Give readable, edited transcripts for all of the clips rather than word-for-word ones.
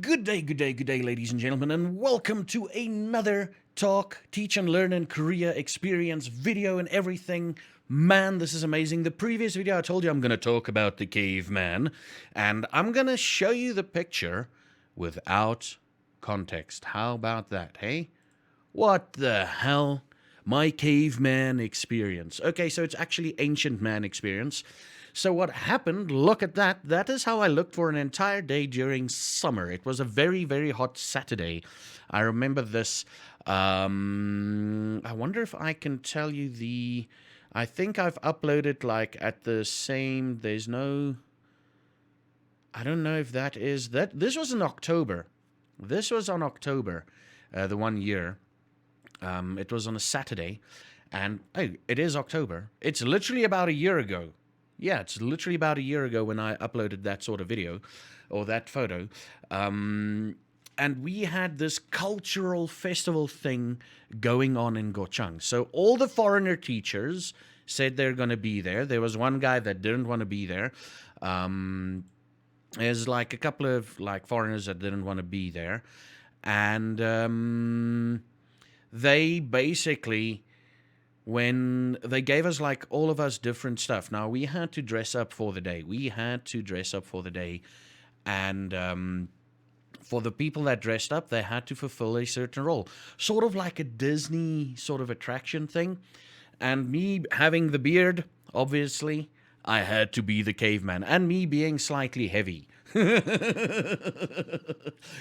Good day, ladies and gentlemen, and welcome to another talk, teach and learn and Korea experience video and everything. Man, this is amazing. The previous video I told you I'm going to talk about the caveman, and I'm going to show you the picture without context. How about that, hey? What the hell? My caveman experience. Okay, so it's actually ancient man experience. So what happened, look at that. That is how I looked for an entire day during summer. It was a very, very hot Saturday. I remember this. I wonder if I can tell you the... I think I've uploaded like at the same... There's no... I don't know if that is... This was in October. This was on October, the 1 year. It was on a Saturday. And, oh, it is October. It's literally about a year ago. Yeah, it's literally about a year ago when I uploaded that sort of video or that photo. And we had this cultural festival thing going on in Gochang. So all the foreigner teachers said they're going to be there. There was one guy that didn't want to be there. There's like a couple of like foreigners that didn't want to be there. And they basically... when they gave us like all of us different stuff. Now we had to dress up for the day. And for the people that dressed up, they had to fulfill a certain role. Sort of like a Disney sort of attraction thing. And me having the beard, obviously, I had to be the caveman. And me being slightly heavy.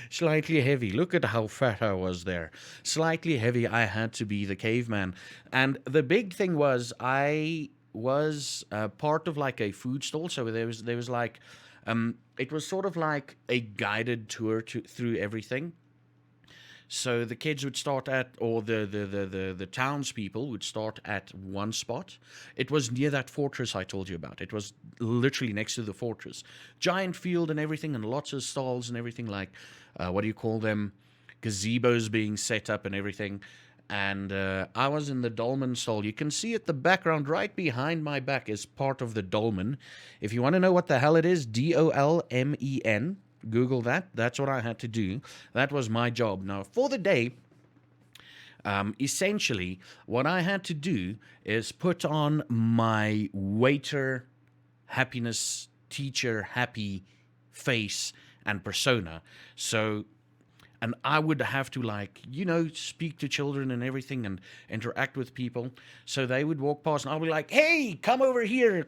Slightly heavy. Look at how fat I was there. Slightly heavy. I had to be the caveman. And the big thing was I was part of like a food stall. So there was like it was sort of like a guided tour through everything. So the kids would start at, or the townspeople would start at one spot. It was near that fortress I told you about. It was literally next to the fortress. Giant field and everything, and lots of stalls and everything, like, what do you call them? Gazebos being set up and everything. And I was in the dolmen stall. You can see it, the background right behind my back is part of the dolmen. If you want to know what the hell it is, DOLMEN. Google that. That's what I had to do. That was my job. Now, for the day, essentially, what I had to do is put on my waiter happiness, teacher happy face and persona. So... and I would have to, like, you know, speak to children and everything and interact with people. So they would walk past and I'll be like, hey, come over here.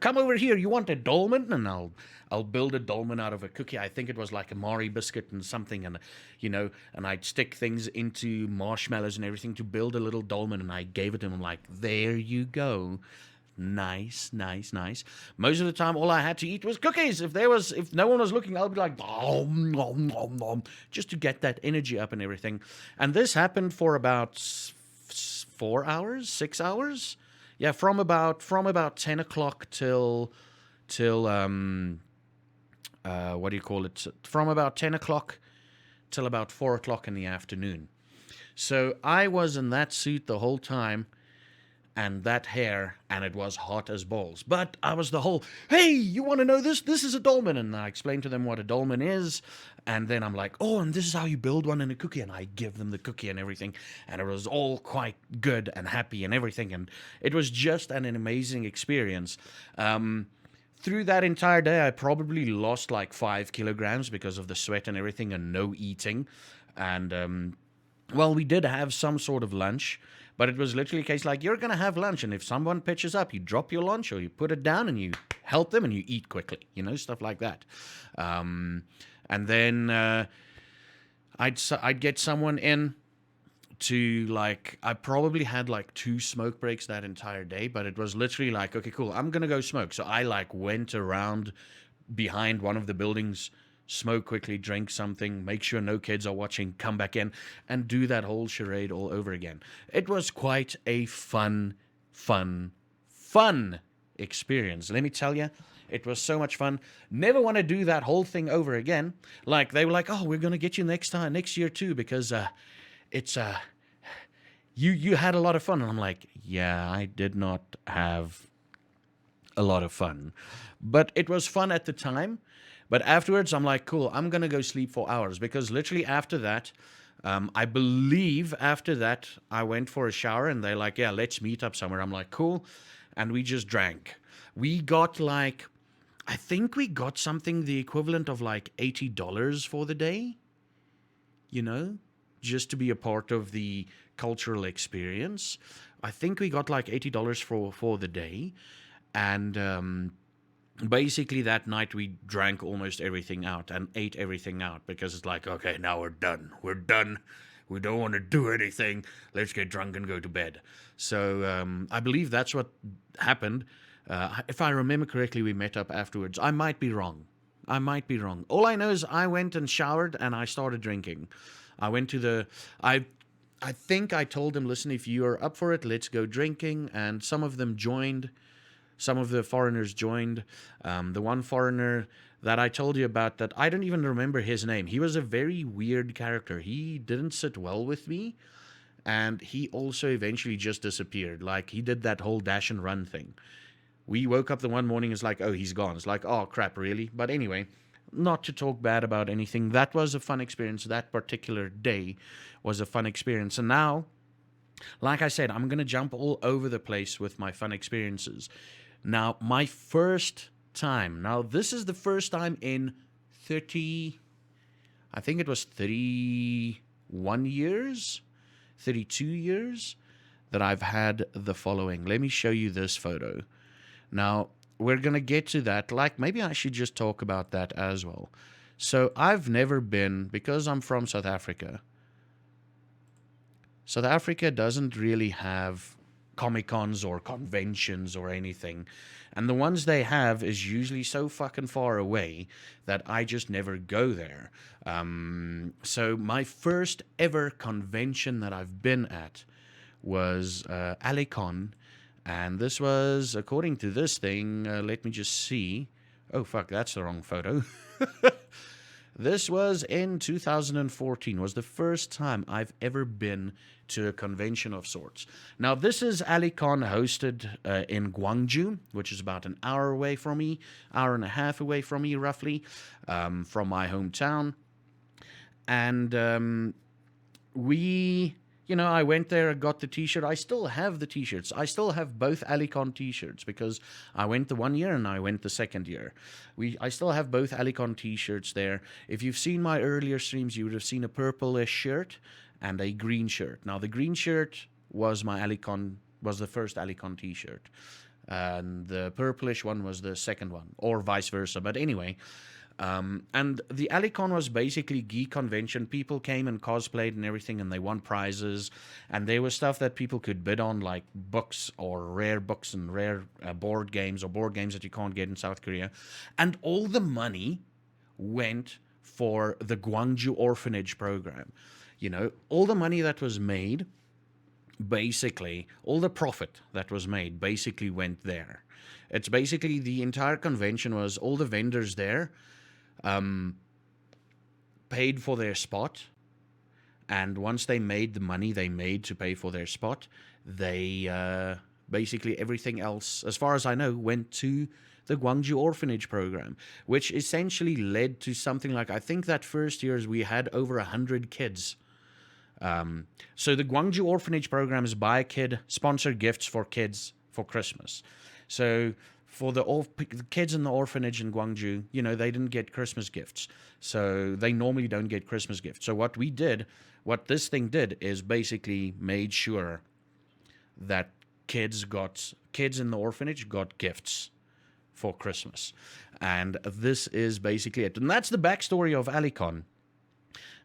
You want a dolmen? And I'll build a dolmen out of a cookie. I think it was like a Mari biscuit and something. And, you know, and I'd stick things into marshmallows and everything to build a little dolmen. And I gave it to him like, there you go. Nice. Most of the time, all I had to eat was cookies. If no one was looking, I'll be like, nom, nom, nom, nom, just to get that energy up and everything. And this happened for about 4 hours, 6 hours. Yeah, from about 10 o'clock till what do you call it? From about 10 o'clock till about 4 o'clock in the afternoon. So I was in that suit the whole time. And that hair, and it was hot as balls. But I was the whole, hey, you want to know this? This is a dolmen. And I explained to them what a dolmen is. And then I'm like, oh, and this is how you build one in a cookie. And I give them the cookie and everything. And it was all quite good and happy and everything. And it was just an amazing experience. Through that entire day, I probably lost like 5 kilograms because of the sweat and everything and no eating. And, well, we did have some sort of lunch. But it was literally a case like, you're going to have lunch, and if someone pitches up, you drop your lunch, or you put it down, and you help them, and you eat quickly, you know, stuff like that. And then I'd get someone in to, like, I probably had, like, 2 smoke breaks that entire day, but it was literally like, okay, cool, I'm going to go smoke. So I, like, went around behind one of the buildings, smoke quickly, drink something, make sure no kids are watching, come back in, and do that whole charade all over again. It was quite a fun experience. Let me tell you, it was so much fun. Never want to do that whole thing over again. Like, they were like, oh, we're going to get you next year too, because it's you had a lot of fun. And I'm like, yeah, I did not have a lot of fun. But it was fun at the time. But afterwards, I'm like, cool, I'm going to go sleep for hours because literally after that, I believe after that, I went for a shower and they're like, yeah, let's meet up somewhere. I'm like, cool. And we just drank. We got like, I think we got something the equivalent of like $80 for the day, you know, just to be a part of the cultural experience. I think we got like $80 for the day. And basically that night we drank almost everything out and ate everything out because it's like, okay, now we're done. We're done. We don't want to do anything. Let's get drunk and go to bed. So I believe that's what happened. If I remember correctly, we met up afterwards. I might be wrong. I might be wrong. All I know is I went and showered and I started drinking. I went to the. I think I told them, listen, if you are up for it, let's go drinking. And some of them joined. Some of the foreigners joined. The one foreigner that I told you about, that I don't even remember his name. He was a very weird character. He didn't sit well with me. And he also eventually just disappeared. Like, he did that whole dash and run thing. We woke up the one morning, it's like, oh, he's gone. It's like, oh, crap, really? But anyway, not to talk bad about anything. That was a fun experience. That particular day was a fun experience. And now, like I said, I'm going to jump all over the place with my fun experiences. Now, my first time. Now, this is the first time in 30, I think it was 31 years, 32 years, that I've had the following. Let me show you this photo. Now, we're going to get to that. Like, maybe I should just talk about that as well. So, I've never been, because I'm from South Africa. South Africa doesn't really have Comic-Cons or conventions or anything. And the ones they have is usually so fucking far away that I just never go there. So, my first ever convention that I've been at was Alicon. And this was, according to this thing, let me just see. Oh, fuck, that's the wrong photo. This was in 2014, was the first time I've ever been to a convention of sorts. Now, this is Alicon hosted in Gwangju, which is about an hour away from me, hour and a half away from me, roughly, from my hometown. And I went there, got the t-shirt. I still have the t-shirts. I still have both Alicon t-shirts because I went the 1 year and I went the second year. I still have both Alicon t-shirts there. If you've seen my earlier streams, you would have seen a purplish shirt and a green shirt. Now, the green shirt was the first Alicon t-shirt. And the purplish one was the second one, or vice versa. But anyway, and the Alicon was basically geek convention. People came and cosplayed and everything, and they won prizes. And there was stuff that people could bid on, like books or rare books and rare board games or board games that you can't get in South Korea. And all the money went for the Gwangju orphanage program. All the money that was made, basically, all the profit that was made basically went there. It's basically the entire convention was all the vendors there paid for their spot, and once they made the money they made to pay for their spot, they basically everything else, as far as I know, went to the Gwangju orphanage program, which essentially led to something like, I think that first year we had over 100 kids. So the Gwangju orphanage program is buy a kid, sponsor gifts for kids for Christmas. So for the kids in the orphanage in Gwangju, they didn't get Christmas gifts. So they normally don't get Christmas gifts. So what this thing did is basically made sure that kids in the orphanage got gifts for Christmas. And this is basically it. And that's the backstory of Alicon.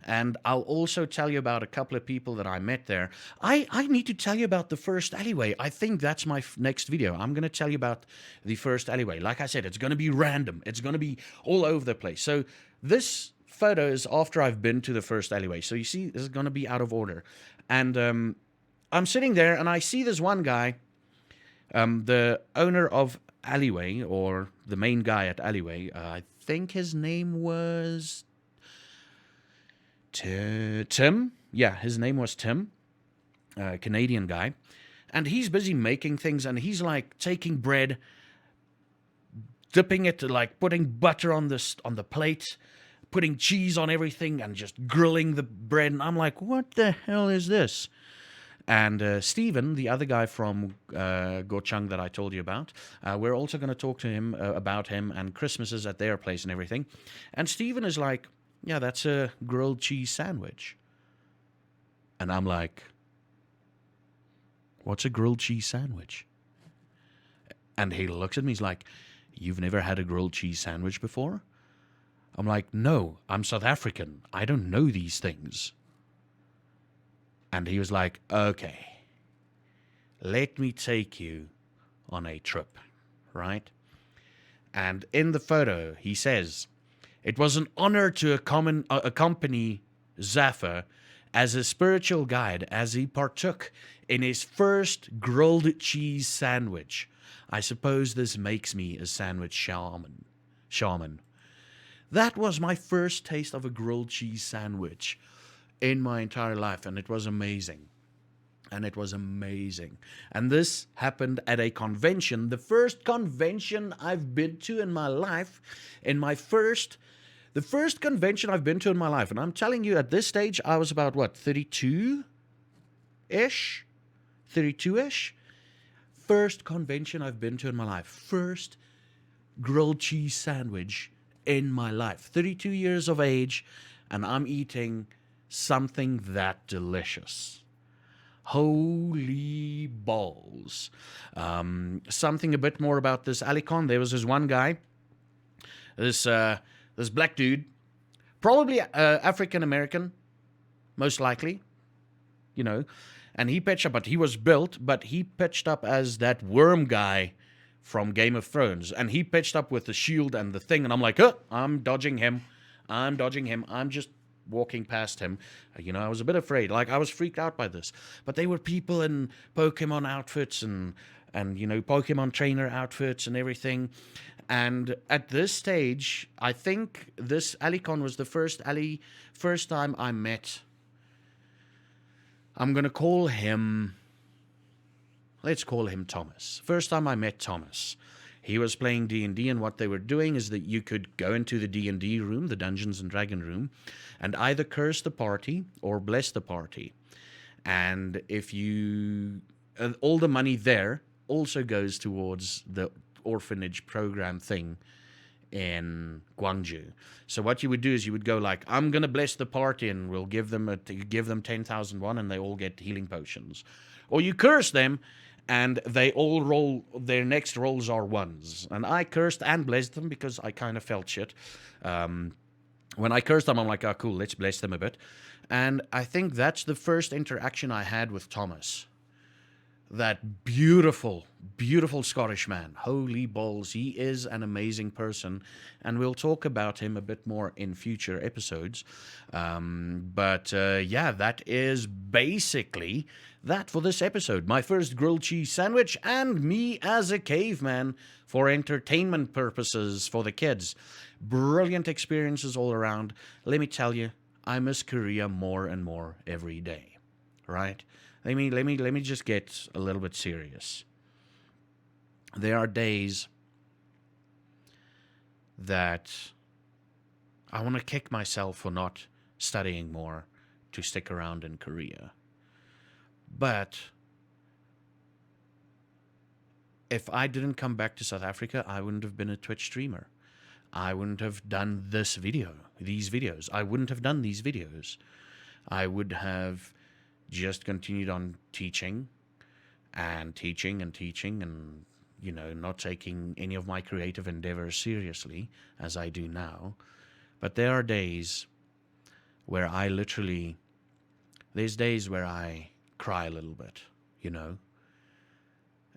And I'll also tell you about a couple of people that I met there. I need to tell you about the first alleyway. I think that's my next video. I'm going to tell you about the first alleyway. Like I said, it's going to be random. It's going to be all over the place. So this photo is after I've been to the first alleyway. So you see, this is going to be out of order. And I'm sitting there and I see this one guy, the owner of Alleyway, or the main guy at Alleyway. I think his name was Tim. Yeah, his name was Tim, Canadian guy. And he's busy making things, and he's like taking bread, dipping it, like putting butter on the plate, putting cheese on everything, and just grilling the bread. And I'm like, what the hell is this? And Stephen, the other guy from Gochang that I told you about, we're also going to talk to him about him and Christmases at their place and everything. And Stephen is like, yeah, that's a grilled cheese sandwich. And I'm like, what's a grilled cheese sandwich? And he looks at me, he's like, you've never had a grilled cheese sandwich before? I'm like, no, I'm South African. I don't know these things. And he was like, okay, let me take you on a trip, right? And in the photo, he says, it was an honor to accompany Zafar as a spiritual guide as he partook in his first grilled cheese sandwich. I suppose this makes me a sandwich shaman. That was my first taste of a grilled cheese sandwich in my entire life, and it was amazing. And this happened at a convention, the first convention I've been to in my life, the first convention I've been to in my life. And I'm telling you, at this stage, I was about, 32-ish? 32-ish? First convention I've been to in my life. First grilled cheese sandwich in my life. 32 years of age, and I'm eating something that delicious. Holy balls. Something a bit more about this Alicon. There was this one guy, this black dude, probably African American, most likely, and he pitched up, but he was built, but he pitched up as that worm guy from Game of Thrones, and he pitched up with the shield and the thing, and I'm like, I'm dodging him, I'm just walking past him. I was a bit afraid, I was freaked out by this, but they were people in Pokemon outfits and Pokemon trainer outfits and everything. And at this stage, I think this Alicon was the first time I met. Let's call him Thomas. First time I met Thomas. He was playing D&D, and what they were doing is that you could go into the D&D room, the Dungeons and Dragon room, and either curse the party or bless the party. And if you... all the money there also goes towards the orphanage program thing in Gwangju. So what you would do is you would go like, I'm going to bless the party, and we'll give them 10,000 won, and they all get healing potions. Or you curse them, and they all roll, their next rolls are ones. And I cursed and blessed them because I kind of felt shit. When I cursed them, I'm like, cool, let's bless them a bit. And I think that's the first interaction I had with Thomas. That beautiful, beautiful Scottish man. Holy balls, he is an amazing person. And we'll talk about him a bit more in future episodes. That is basically that for this episode. My first grilled cheese sandwich and me as a caveman for entertainment purposes for the kids. Brilliant experiences all around. Let me tell you, I miss Korea more and more every day. Right? Let me just get a little bit serious. There are days that I want to kick myself for not studying more to stick around in Korea. But if I didn't come back to South Africa, I wouldn't have been a Twitch streamer. I wouldn't have done these videos. I wouldn't have done these videos. I would have just continued on teaching and not taking any of my creative endeavors seriously as I do now. But there are days where there's days where I cry a little bit,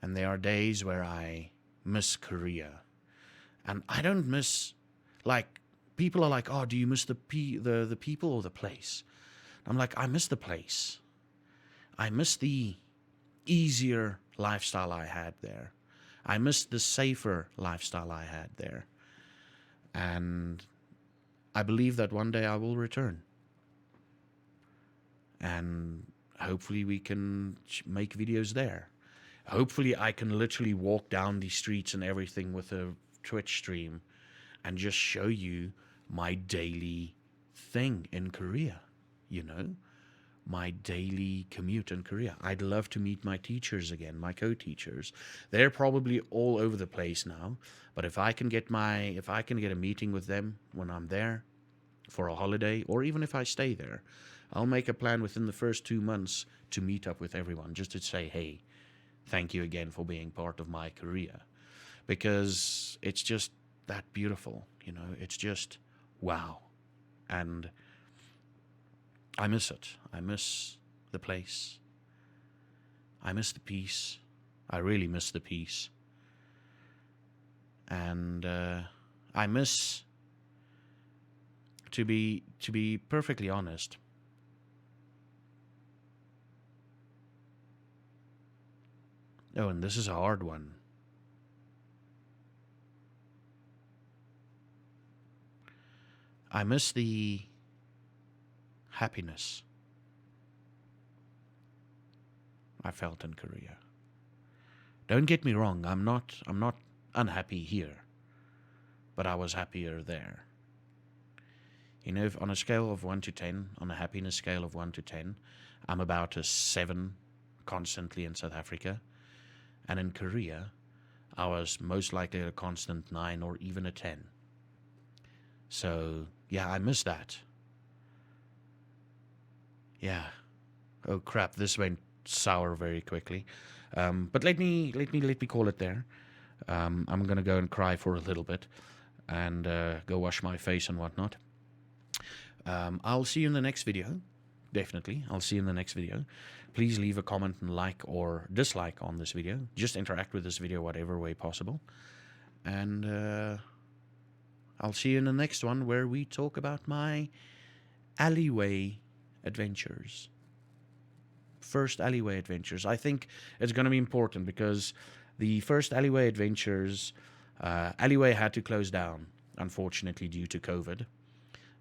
and there are days where I miss Korea. And I don't miss, people are like, oh, do you miss the people or the place? I'm like, I miss the place. I miss the easier lifestyle I had there. I miss the safer lifestyle I had there. And I believe that one day I will return. And hopefully we can make videos there. Hopefully I can literally walk down the streets and everything with a Twitch stream and just show you my daily thing in Korea, you know, my daily commute in Korea. I'd love to meet my teachers again, my co-teachers. They're probably all over the place now, but if I can get a meeting with them when I'm there for a holiday, or even if I stay there, I'll make a plan within the first 2 months to meet up with everyone, just to say, hey, thank you again for being part of my Korea, because it's just that beautiful, you know, it's just wow. And I miss it. I miss the place. I miss the peace. I really miss the peace. And I miss, to be perfectly honest, oh, and this is a hard one. I miss the happiness I felt in Korea. Don't get me wrong, I'm not unhappy here, but I was happier there. You know, if on a scale of 1 to 10, on a happiness scale of 1 to 10, I'm about a 7 constantly in South Africa. And in Korea, I was most likely a constant 9 or even a 10. So, yeah, I miss that. Yeah. Oh crap! This went sour very quickly. But let me call it there. I'm gonna go and cry for a little bit, and go wash my face and whatnot. I'll see you in the next video. Definitely, I'll see you in the next video. Please leave a comment and like or dislike on this video. Just interact with this video whatever way possible. And I'll see you in the next one, where we talk about my alleyway adventures. First alleyway adventures. I think it's going to be important, because the first alleyway adventures, alleyway had to close down, unfortunately, due to COVID.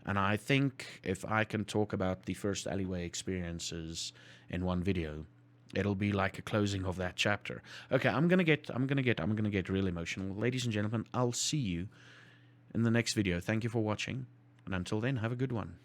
And I think if I can talk about the first alleyway experiences in one video, it'll be like a closing of that chapter. Okay, I'm gonna get real emotional. Ladies and gentlemen, I'll see you in the next video. Thank you for watching, and until then, have a good one.